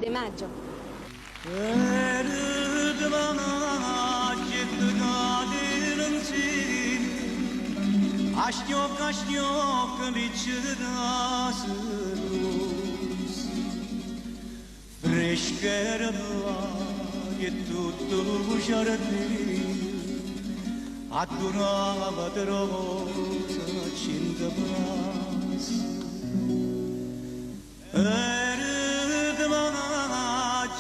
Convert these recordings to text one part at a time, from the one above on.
De Maggio. Aștept licerază-los Freșcheră e totul jardim Adunava de rosa cinta braço Erde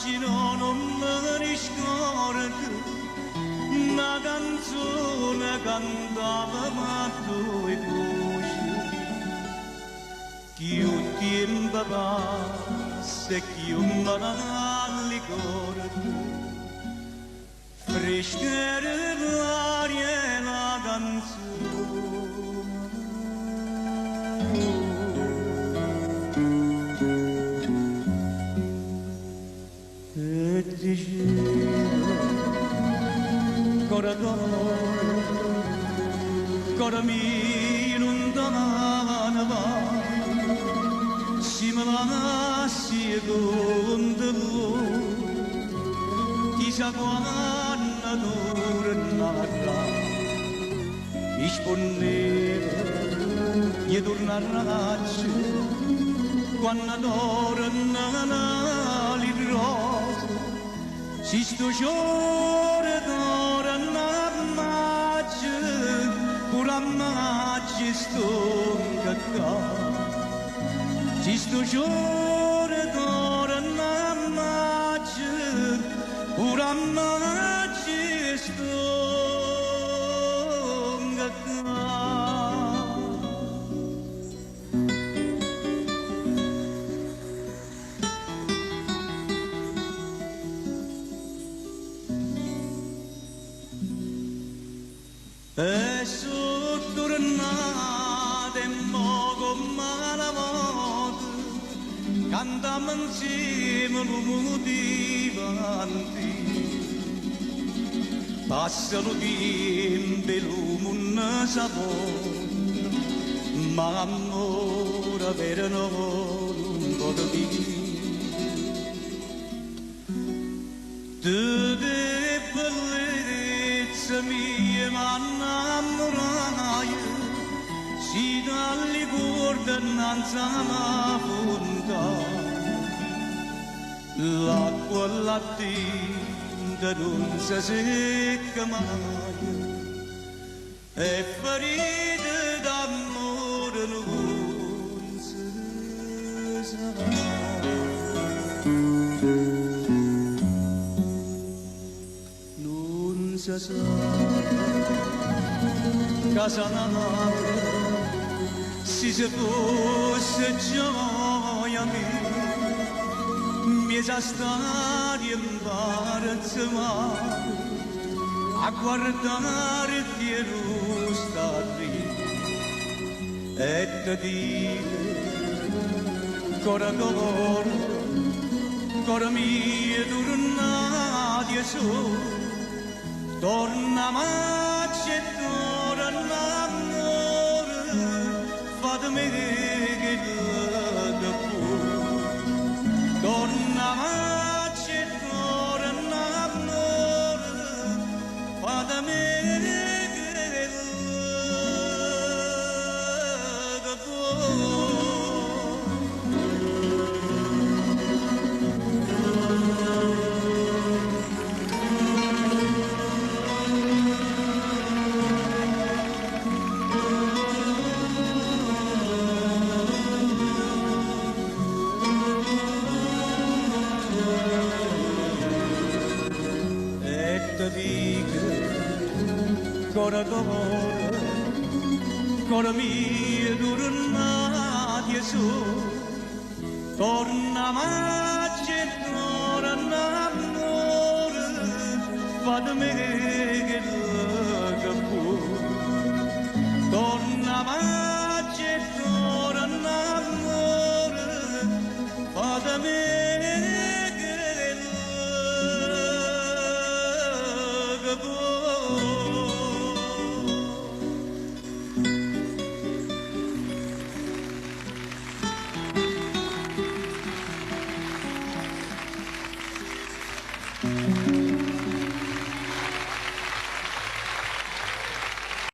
magino non riscordo Una canzone cantava ma tu e voce Chi un tempo passa e chi un banale ricordo Freschere l'aria e la canzone E diceva Cora mi lontana va Si me la nassi e con te Chissà quando tornerà Rispondeva e tornerà Quando tornerà le rose Si sto giorno torna maggio Pura maggio sto cacca Si sto giorno torna maggio Pura maggio sto cacca E sono tornata e mogo malavota Cantiamo insieme l'umudivanti Passano tempo e l'uomo non sapore Ma amore vero non può dire Tutte bellezze mie m'annamoraia Si dalle corde innanzi alla fonte L'acqua e la tinta non si secca mai E ferite d'amore non si sa sa casa nata si fosse gioia mia mi sa stare in imbarazzato a guardare dietro sta e ti dire cora mia tornati e solo Torna maggio e torna amore, fatemi che te Torna maggio e torna amore, fatemi che te Cora mia tornati e su Torna maggio e torna amore Fatemi che te Torna maggio e torna amore Fatemi che te